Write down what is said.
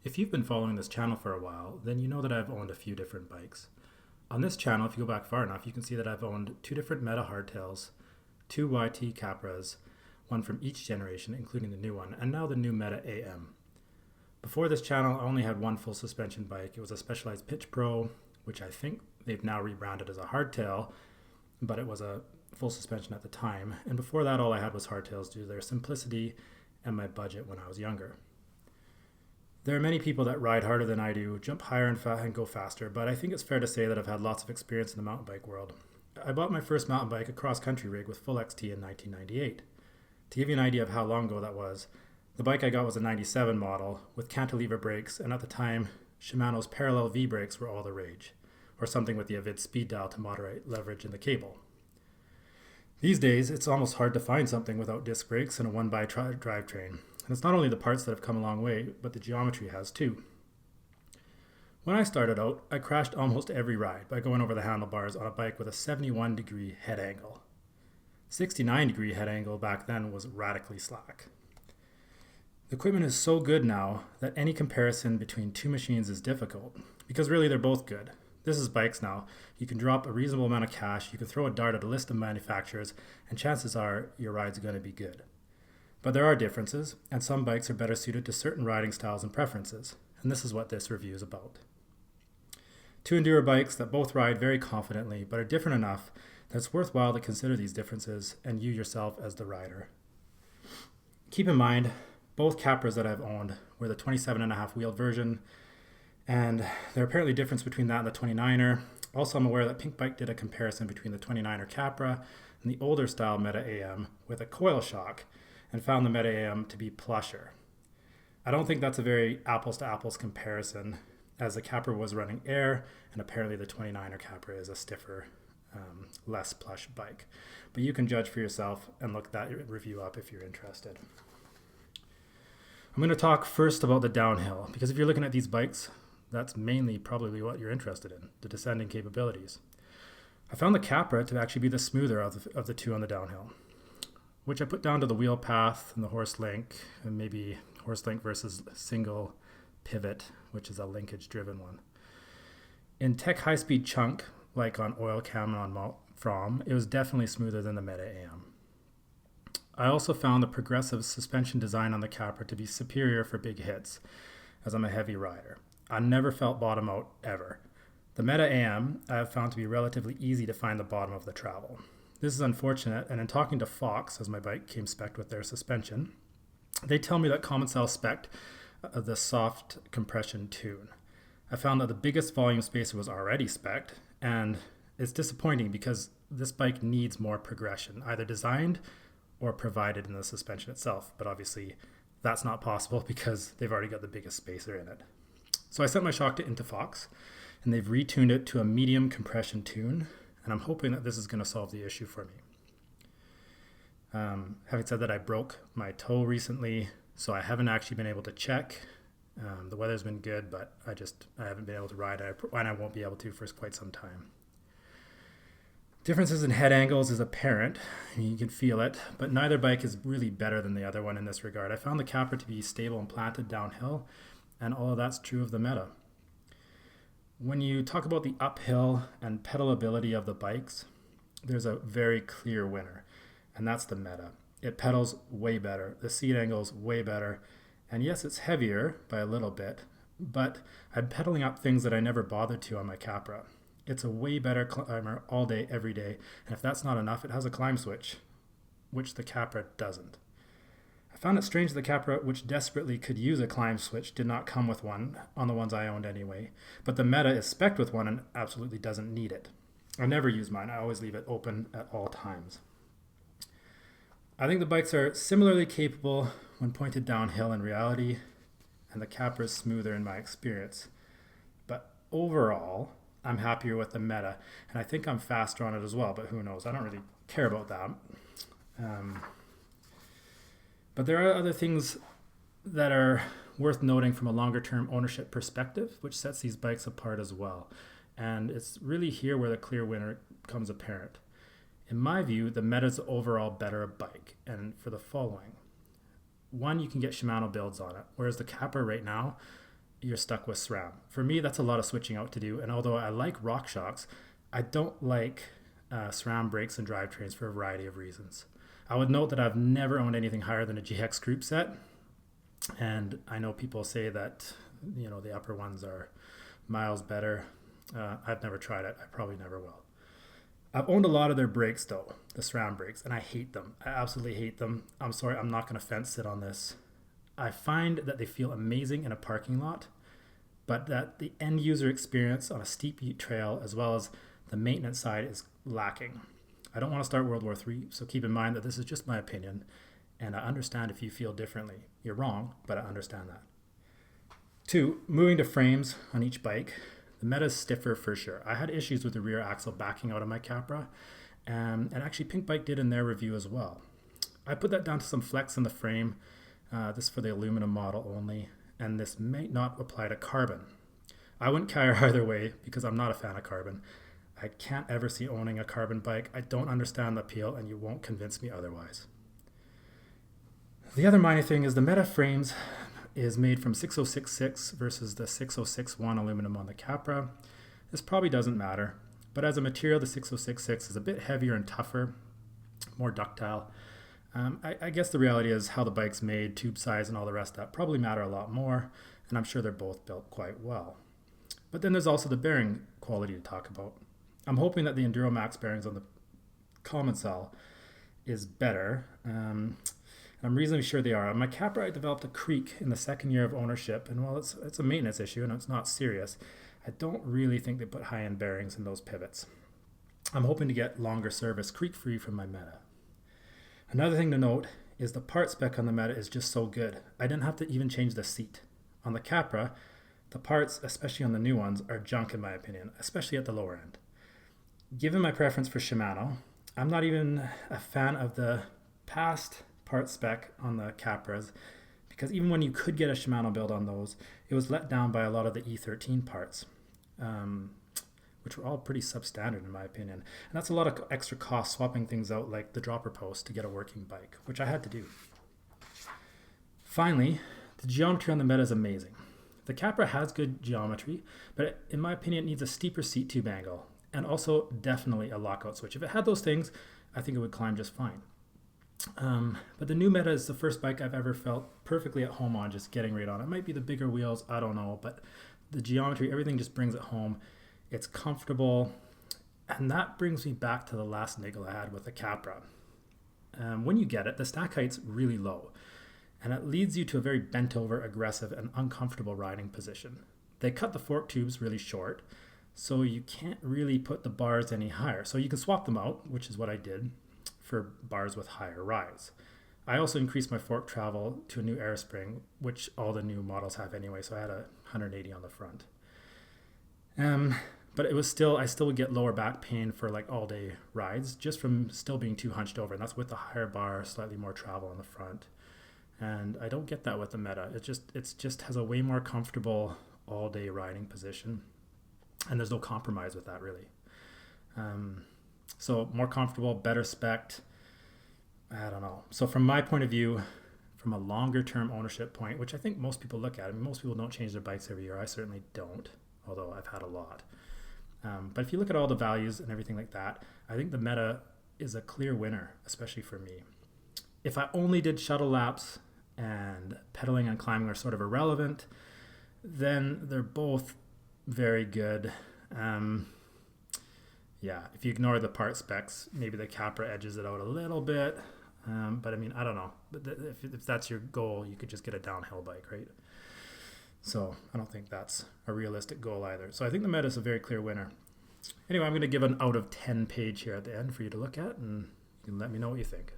If you've been following this channel for a while, then you know that I've owned a few different bikes. On this channel, if you go back far enough, you can see that I've owned two different Meta hardtails, two YT Capras, one from each generation, including the new one, and now the new Meta AM. Before this channel, I only had one full suspension bike. It was a Specialized Pitch Pro, which I think they've now rebranded as a hardtail, but it was a full suspension at the time. And before that, all I had was hardtails due to their simplicity and my budget when I was younger. There are many people that ride harder than I do, jump higher and go faster, but I think it's fair to say that I've had lots of experience in the mountain bike world. I bought my first mountain bike, a cross-country rig with full XT in 1998. To give you an idea of how long ago that was, the bike I got was a 97 model with cantilever brakes, and at the time, Shimano's parallel V brakes were all the rage, or something with the Avid speed dial to moderate leverage in the cable. These days, it's almost hard to find something without disc brakes and a one-by drivetrain. And it's not only the parts that have come a long way, but the geometry has too. When I started out, I crashed almost every ride by going over the handlebars on a bike with a 71-degree head angle. 69-degree head angle back then was radically slack. The equipment is so good now that any comparison between two machines is difficult, because really they're both good. This is bikes now. You can drop a reasonable amount of cash, you can throw a dart at a list of manufacturers, and chances are your ride's going to be good. But there are differences, and some bikes are better suited to certain riding styles and preferences, and this is what this review is about. Two enduro bikes that both ride very confidently, but are different enough that it's worthwhile to consider these differences and you yourself as the rider. Keep in mind, both Capras that I've owned were the 27.5 wheeled version, and there are apparently difference between that and the 29er. Also, I'm aware that Pink Bike did a comparison between the 29er Capra and the older style Meta AM with a coil shock, and found the Meta AM to be plusher. I don't think that's a very apples to apples comparison, as the Capra was running air, and apparently the 29er Capra is a stiffer, less plush bike. But you can judge for yourself and look that review up if you're interested. I'm going to talk first about the downhill, because if you're looking at these bikes, that's mainly probably what you're interested in, the descending capabilities. I found the Capra to actually be the smoother of the two on the downhill, which I put down to the wheel path and the horse link, and maybe horse link versus single pivot, which is a linkage driven one. In tech high speed chunk, like on oil cam and on From, it was definitely smoother than the Meta AM. I also found the progressive suspension design on the Capra to be superior for big hits, as I'm a heavy rider. I never felt bottom out ever. The Meta AM I have found to be relatively easy to find the bottom of the travel. This is unfortunate, and in talking to Fox, as my bike came spec'd with their suspension, they tell me that Commencal spec'd the soft compression tune. I found that the biggest volume spacer was already spec'd, and it's disappointing because this bike needs more progression, either designed or provided in the suspension itself, but obviously that's not possible because they've already got the biggest spacer in it. So I sent my shock into Fox, and they've retuned it to a medium compression tune, and I'm hoping that this is going to solve the issue for me. Having said that, I broke my toe recently, so I haven't actually been able to check. The weather's been good, but I haven't been able to ride, and I won't be able to for quite some time. Differences in head angles is apparent. You can feel it, but neither bike is really better than the other one in this regard. I found the Capra to be stable and planted downhill, and all of that's true of the Meta. When you talk about the uphill and pedalability of the bikes, there's a very clear winner, and that's the Meta. It pedals way better, the seat angle's way better, and yes, it's heavier by a little bit, but I'm pedaling up things that I never bothered to on my Capra. It's a way better climber all day, every day, and if that's not enough, it has a climb switch, which the Capra doesn't. I found it strange that the Capra, which desperately could use a climb switch, did not come with one on the ones I owned anyway, but the Meta is spec'd with one and absolutely doesn't need it. I never use mine. I always leave it open at all times. I think the bikes are similarly capable when pointed downhill in reality, and the Capra is smoother in my experience. But overall, I'm happier with the Meta, and I think I'm faster on it as well, but who knows? I don't really care about that. But there are other things that are worth noting from a longer term ownership perspective, which sets these bikes apart as well. And it's really here where the clear winner comes apparent. In my view, the Meta is overall better bike, and for the following. One, you can get Shimano builds on it, whereas the Capra right now you're stuck with SRAM. For me, that's a lot of switching out to do. And although I like RockShox, I don't like SRAM brakes and drivetrains for a variety of reasons. I would note that I've never owned anything higher than a GX group set. And I know people say that, the upper ones are miles better. I've never tried it. I probably never will. I've owned a lot of their brakes though, the SRAM brakes, and I hate them. I absolutely hate them. I'm sorry, I'm not going to fence sit on this. I find that they feel amazing in a parking lot, but that the end user experience on a steep trail as well as the maintenance side is lacking. I don't want to start World War III, so keep in mind that this is just my opinion, and I understand if you feel differently. You're wrong, but I understand that. 2, moving to frames on each bike. The Meta's stiffer for sure. I had issues with the rear axle backing out of my Capra, and actually Pink Bike did in their review as well. I put that down to some flex in the frame. This is for the aluminum model only, and this may not apply to carbon. I wouldn't care either way because I'm not a fan of carbon. I can't ever see owning a carbon bike. I don't understand the appeal, and you won't convince me otherwise. The other minor thing is the Meta frames is made from 6066 versus the 6061 aluminum on the Capra. This probably doesn't matter, but as a material, the 6066 is a bit heavier and tougher, more ductile. I guess the reality is how the bike's made, tube size, and all the rest of that probably matter a lot more, and I'm sure they're both built quite well. But then there's also the bearing quality to talk about. I'm hoping that the EnduroMax bearings on the Commencal is better. I'm reasonably sure they are. On my Capra, I developed a creak in the second year of ownership, and while it's a maintenance issue and it's not serious, I don't really think they put high-end bearings in those pivots. I'm hoping to get longer service creak-free from my Meta. Another thing to note is the part spec on the Meta is just so good. I didn't have to even change the seat. On the Capra, the parts, especially on the new ones, are junk in my opinion, especially at the lower end. Given my preference for Shimano, I'm not even a fan of the past part spec on the Capras, because even when you could get a Shimano build on those, it was let down by a lot of the E13 parts, which were all pretty substandard in my opinion. And that's a lot of extra cost swapping things out like the dropper post to get a working bike, which I had to do. Finally, the geometry on the Meta is amazing. The Capra has good geometry, but in my opinion, it needs a steeper seat tube angle and also definitely a lockout switch. If it had those things, I think it would climb just fine. But the new Meta is the first bike I've ever felt perfectly at home on, just getting right on. It might be the bigger wheels, I don't know, but the geometry, everything just brings it home. It's comfortable, and that brings me back to the last niggle I had with the Capra. When you get it, the stack height's really low, and it leads you to a very bent over, aggressive, and uncomfortable riding position. They cut the fork tubes really short, so you can't really put the bars any higher. So you can swap them out, which is what I did, for bars with higher rise. I also increased my fork travel to a new air spring, which all the new models have anyway, so I had a 180 on the front. But it was I still would get lower back pain for like all day rides just from still being too hunched over, and that's with the higher bar, slightly more travel on the front. And I don't get that with the Meta. It just has a way more comfortable all day riding position, and there's no compromise with that really. So more comfortable, better spec'd. I don't know. So from my point of view, from a longer term ownership point, which I think most people look at, I mean, most people don't change their bikes every year. I certainly don't, although I've had a lot. But if you look at all the values and everything like that, I think the Meta is a clear winner, especially for me. If I only did shuttle laps and pedaling and climbing are sort of irrelevant, then they're both very good. Yeah, if you ignore the part specs, maybe the Capra edges it out a little bit. But I mean, I don't know. But if that's your goal, you could just get a downhill bike, right? So I don't think that's a realistic goal either. So I think the Meta is a very clear winner. Anyway, I'm going to give an out of 10 page here at the end for you to look at, and you can let me know what you think.